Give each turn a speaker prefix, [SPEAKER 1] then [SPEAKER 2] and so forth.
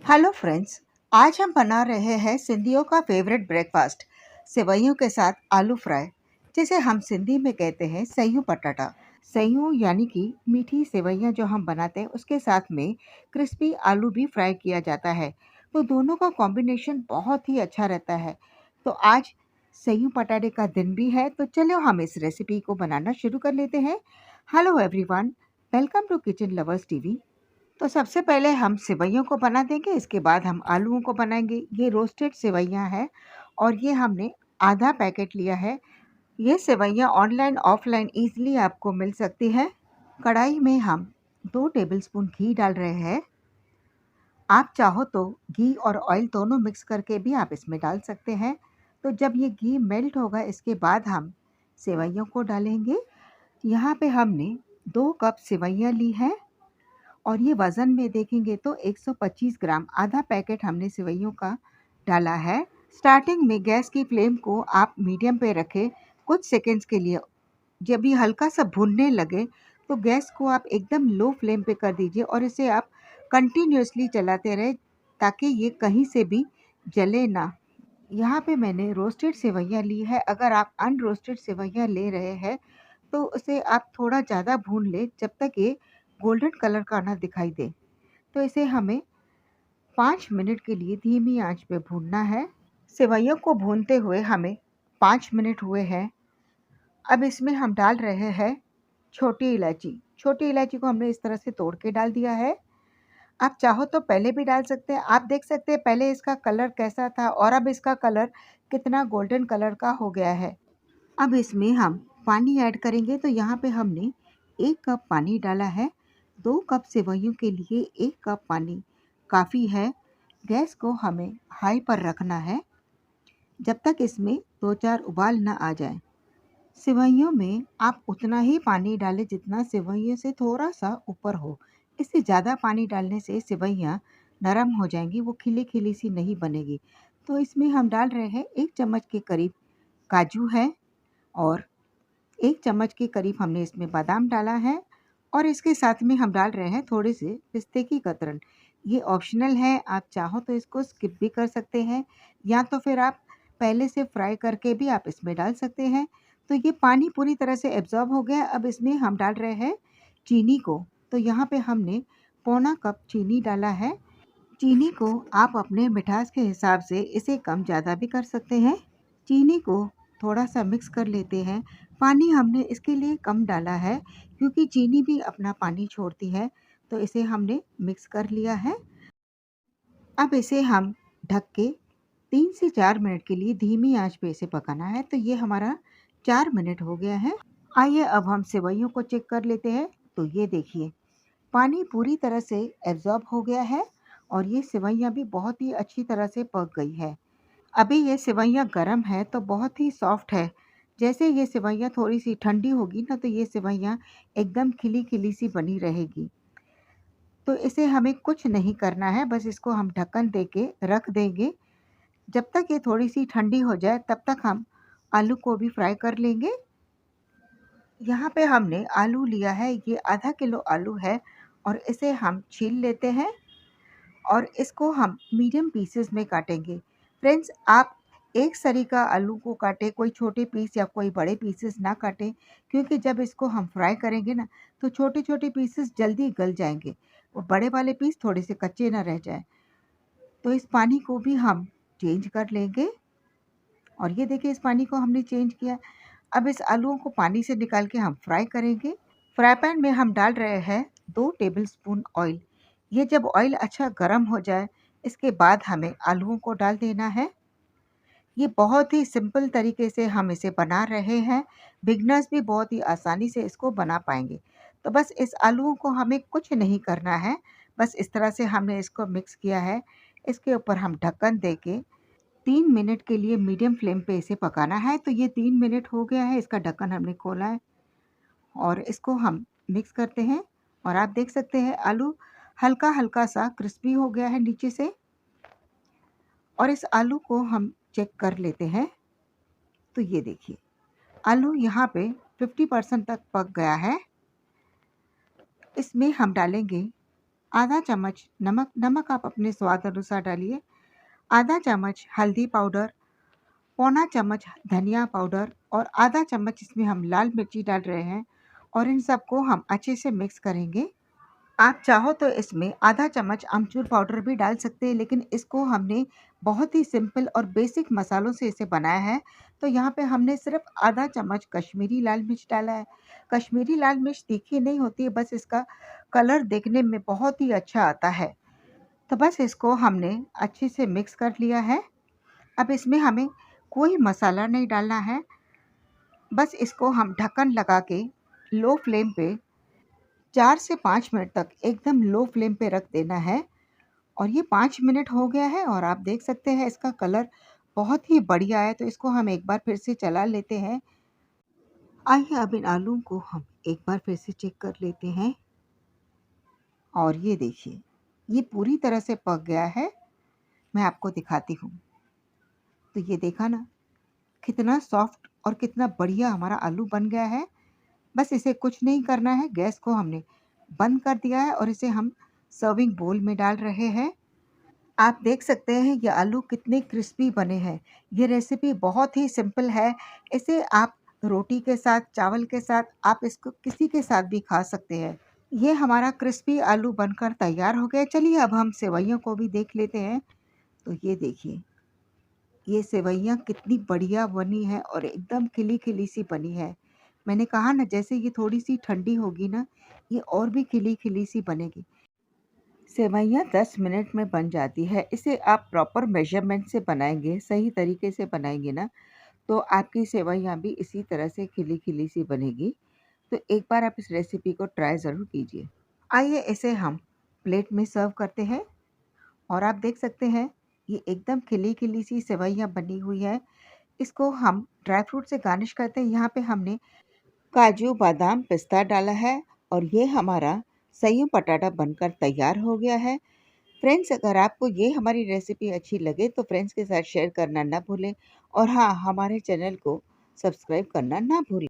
[SPEAKER 1] Hello friends. आज हम बना रहे हैं सिंधियों का फेवरेट ब्रेकफास्ट, सेवइयों के साथ आलू फ्राई, जिसे हम सिंधी में कहते हैं सयूं पटाटा। सयूं यानी कि मीठी सेवइयां जो हम बनाते हैं, उसके साथ में क्रिस्पी आलू भी फ्राई किया जाता है। तो दोनों का कॉम्बिनेशन बहुत ही अच्छा रहता है। तो आज सयूं पटाटे का दिन भी है, तो चलो हम इस रेसिपी को बनाना शुरू कर लेते हैं। Hello everyone, welcome to kitchen lovers TV. तो सबसे पहले हम सेवइयों को बना देंगे, इसके बाद हम आलूओं को बनाएंगे। ये रोस्टेड सेवइयां हैं और ये हमने आधा पैकेट लिया है। ये सेवइयां ऑनलाइन ऑफलाइन ईजिली आपको मिल सकती है। कढ़ाई में हम 2 टेबलस्पून घी डाल रहे हैं। आप चाहो तो घी और ऑयल दोनों मिक्स करके भी आप इसमें डाल सकते हैं। तो जब ये घी मेल्ट होगा, इसके बाद हम सेवइयों को डालेंगे। यहाँ पे हमने 2 कप सेवइयां ली हैं और ये वज़न में देखेंगे तो 125 ग्राम, आधा पैकेट हमने सेवइयों का डाला है। स्टार्टिंग में गैस की फ्लेम को आप मीडियम पे रखें कुछ सेकंड्स के लिए। जब ये हल्का सा भुनने लगे तो गैस को आप एकदम लो फ्लेम पे कर दीजिए और इसे आप कंटिन्यूअसली चलाते रहें ताकि ये कहीं से भी जले ना। यहाँ पे मैंने रोस्टेड सेवइयाँ ली है। अगर आप अनरोस्टेड सेवइयाँ ले रहे हैं तो उसे आप थोड़ा ज़्यादा भून लें जब तक ये गोल्डन कलर का ना दिखाई दे। तो इसे हमें 5 मिनट के लिए धीमी आंच पे भूनना है। सेवइयों को भूनते हुए हमें 5 मिनट हुए हैं। अब इसमें हम डाल रहे हैं छोटी इलायची। छोटी इलायची को हमने इस तरह से तोड़ के डाल दिया है। आप चाहो तो पहले भी डाल सकते हैं। आप देख सकते हैं पहले इसका कलर कैसा था और अब इसका कलर कितना गोल्डन कलर का हो गया है। अब इसमें हम पानी ऐड करेंगे। तो यहाँ पे हमने 1 कप पानी डाला है। 2 कप सेवइयों के लिए 1 कप पानी काफ़ी है। गैस को हमें हाई पर रखना है जब तक इसमें 2-4 उबाल ना आ जाए। सेवइयों में आप उतना ही पानी डालें जितना सेवइयों से थोड़ा सा ऊपर हो। इससे ज़्यादा पानी डालने से सेवइयाँ नरम हो जाएंगी, वो खिली खिली सी नहीं बनेगी। तो इसमें हम डाल रहे हैं 1 चम्मच के करीब काजू है और 1 चम्मच के करीब हमने इसमें बादाम डाला है और इसके साथ में हम डाल रहे हैं थोड़े से पिस्ते की कतरन। ये ऑप्शनल है, आप चाहो तो इसको स्किप भी कर सकते हैं या तो फिर आप पहले से फ्राई करके भी आप इसमें डाल सकते हैं। तो ये पानी पूरी तरह से एब्जॉर्ब हो गया। अब इसमें हम डाल रहे हैं चीनी को। तो यहाँ पे हमने पौना कप चीनी डाला है। चीनी को आप अपने मिठास के हिसाब से इसे कम ज़्यादा भी कर सकते हैं। चीनी को थोड़ा सा मिक्स कर लेते हैं। पानी हमने इसके लिए कम डाला है क्योंकि चीनी भी अपना पानी छोड़ती है। तो इसे हमने मिक्स कर लिया है। अब इसे हम ढक के 3 से 4 मिनट के लिए धीमी आंच पे इसे पकाना है। तो ये हमारा 4 मिनट हो गया है। आइए अब हम सेवइयों को चेक कर लेते हैं। तो ये देखिए पानी पूरी तरह से एब्जॉर्ब हो गया है और ये सेवइयाँ भी बहुत ही अच्छी तरह से पक गई है। अभी ये सेवइयाँ गरम है तो बहुत ही सॉफ्ट है। जैसे ये सेवइयाँ थोड़ी सी ठंडी होगी ना, तो ये सेवइयाँ एकदम खिली खिली सी बनी रहेगी। तो इसे हमें कुछ नहीं करना है, बस इसको हम ढक्कन दे के रख देंगे। जब तक ये थोड़ी सी ठंडी हो जाए तब तक हम आलू को भी फ्राई कर लेंगे। यहाँ पे हमने आलू लिया है, ये आधा किलो आलू है और इसे हम छील लेते हैं और इसको हम मीडियम पीसेस में काटेंगे। फ्रेंड्स, आप एक सरी का आलू को काटें, कोई छोटे पीस या कोई बड़े पीसेस ना काटें क्योंकि जब इसको हम फ्राई करेंगे ना तो छोटे छोटे पीसेस जल्दी गल जाएंगे और बड़े वाले पीस थोड़े से कच्चे ना रह जाएं। तो इस पानी को भी हम चेंज कर लेंगे और ये देखिए इस पानी को हमने चेंज किया। अब इस आलूओं को पानी से निकाल के हम फ्राई करेंगे। फ्राई पैन में हम डाल रहे हैं 2 टेबलस्पून ऑयल। ये जब ऑयल अच्छा गर्म हो जाए, इसके बाद हमें आलूओं को डाल देना है। ये बहुत ही सिंपल तरीके से हम इसे बना रहे हैं। बिगनर्स भी बहुत ही आसानी से इसको बना पाएंगे। तो बस इस आलूओं को हमें कुछ नहीं करना है, बस इस तरह से हमने इसको मिक्स किया है। इसके ऊपर हम ढक्कन दे के 3 मिनट के लिए मीडियम फ्लेम पे इसे पकाना है। तो ये 3 मिनट हो गया है, इसका ढक्कन हमने खोला है और इसको हम मिक्स करते हैं और आप देख सकते हैं आलू हल्का हल्का सा क्रिस्पी हो गया है नीचे से। और इस आलू को हम चेक कर लेते हैं। तो ये देखिए आलू यहाँ पे 50% तक पक गया है। इसमें हम डालेंगे आधा चम्मच नमक, नमक आप अपने स्वाद अनुसार डालिए। आधा चम्मच हल्दी पाउडर, पौना चम्मच धनिया पाउडर और आधा चम्मच इसमें हम लाल मिर्ची डाल रहे हैं और इन सबको हम अच्छे से मिक्स करेंगे। आप चाहो तो इसमें आधा चम्मच अमचूर पाउडर भी डाल सकते हैं, लेकिन इसको हमने बहुत ही सिंपल और बेसिक मसालों से इसे बनाया है, तो यहाँ पे हमने सिर्फ आधा चम्मच कश्मीरी लाल मिर्च डाला है। कश्मीरी लाल मिर्च तीखी नहीं होती है, बस इसका कलर देखने में बहुत ही अच्छा आता है। तो बस इसको हमने अच्छे से मिक्स कर लिया है। अब इसमें हमें कोई मसाला नहीं डालना है, बस इसको हम ढक्कन लगा के लो फ्लेम पे 4 से 5 मिनट तक एकदम लो फ्लेम पे रख देना है। और ये 5 मिनट हो गया है और आप देख सकते हैं इसका कलर बहुत ही बढ़िया है, तो इसको हम एक बार फिर से चला लेते हैं। आइए अब इन आलू को हम एक बार फिर से चेक कर लेते हैं और ये देखिए, ये पूरी तरह से पक गया है। मैं आपको दिखाती हूँ। तो ये देखा ना, कितना सॉफ्ट और कितना बढ़िया हमारा आलू बन गया है। बस इसे कुछ नहीं करना है, गैस को हमने बंद कर दिया है और इसे हम सर्विंग बोल में डाल रहे हैं। आप देख सकते हैं ये आलू कितने क्रिस्पी बने हैं। ये रेसिपी बहुत ही सिंपल है। इसे आप रोटी के साथ, चावल के साथ, आप इसको किसी के साथ भी खा सकते हैं। ये हमारा क्रिस्पी आलू बनकर तैयार हो गया। चलिए अब हम सेवइयों को भी देख लेते हैं। तो ये देखिए, ये सेवइयाँ कितनी बढ़िया बनी है और एकदम खिली-खिली सी बनी है। मैंने कहा ना, जैसे ये थोड़ी-सी ठंडी होगी ना, ये और भी खिली-खिली सी बनेगी। सेवइयाँ 10 मिनट में बन जाती है। इसे आप प्रॉपर मेज़रमेंट से बनाएँगे, सही तरीके से बनाएँगे ना, तो आपकी सेवइयाँ भी इसी तरह से खिली-खिली सी बनेगी। तो एक बार आप इस रेसिपी को ट्राई ज़रूर कीजिए। आइए इसे हम प्लेट में सर्व करते हैं और आप देख सकते हैं ये एकदम खिली-खिली सी सेवइयाँ बनी हुई है। इसको हम ड्राई फ्रूट से गार्निश करते हैं। यहाँ पे हमने काजू, बादाम, पिस्ता डाला है और ये हमारा सयूं पटाटा बनकर तैयार हो गया है। फ्रेंड्स, अगर आपको ये हमारी रेसिपी अच्छी लगे तो फ्रेंड्स के साथ शेयर करना ना भूलें और हाँ, हमारे चैनल को सब्सक्राइब करना ना भूलें।